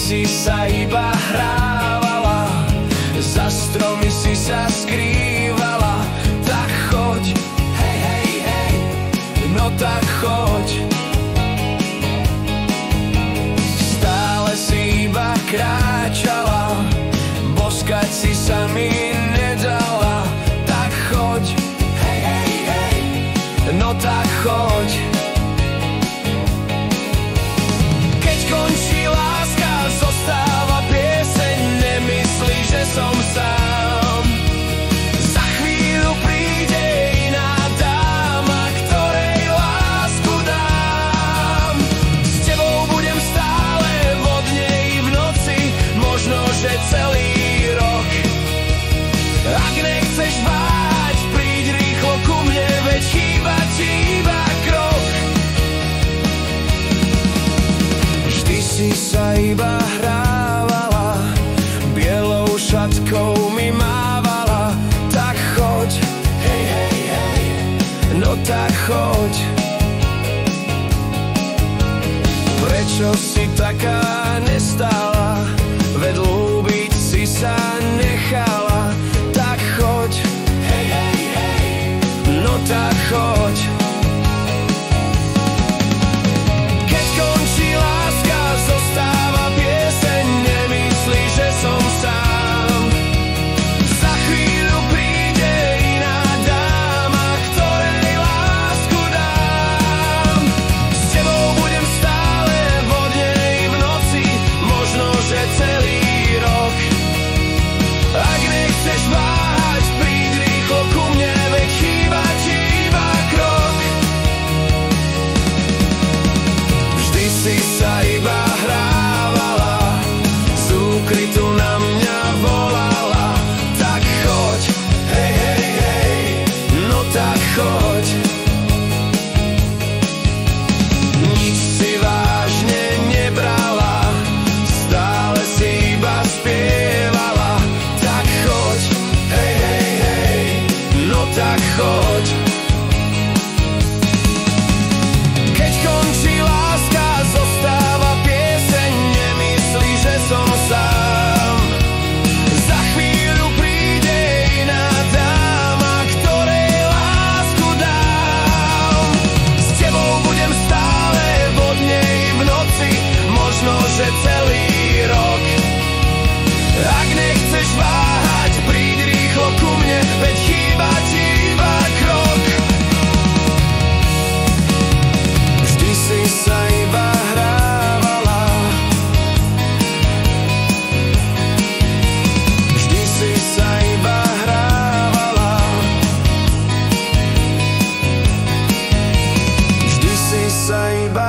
si sa iba hrávala, za stromy si sa skrývala. Tak choď, hej, hej, hej, no tak choď. Stále si iba kráčala, boskať si sa mi nedala. Tak choď, hej, hej, hej, no tak choď. Keď končí láska, zostáva pieseň, nemyslí, že som sám. Za chvíľu príde iná dáma, ktorej lásku dám. S tebou budem stále vo dne i v noci, možno, že celý rok. Ak nechceš váhať, príď rýchlo ku mne, veď chýba ti iba krok. Vždy si sa iba hrávala, bielou šatkou mi mávala. Tak choď, hej, hej, hej, no tak choď. Prečo si taká nestála, veď ľúbiť si sa nechala. Tak choď, hej, hej, hej, no tak choď. Keď končí láska, zostáva pieseň, nemyslí, že som sám. Za chvíľu príde iná dáma, ktorej lásku dám. S tebou budem stále vo dne i v noci, možno, že celý rok. Ak nechceš váhať, príď rýchlo ku mne, veď chýba ti iba krok. Vždy si sa iba hrávala, z úkrytu na mňa volala. Tak choď, hej, hej, hej, no tak choď. Nič si vážne nebrala, stále si iba spievala. Tak choď, hej, hej, hej, no tak choď. Keď končí láska, zostáva pieseň, nemyslí, že som sám. Za chvíľu príde iná dáma, ktorej lásku dám. S tebou budem stále vo dne i v noci, možno, že celý rok. Ak nechceš váhať, príď rýchlo ku mne, veď chýba ti iba krok. Vždy si sa iba hrávala, vždy si sa iba hrávala, vždy si sa iba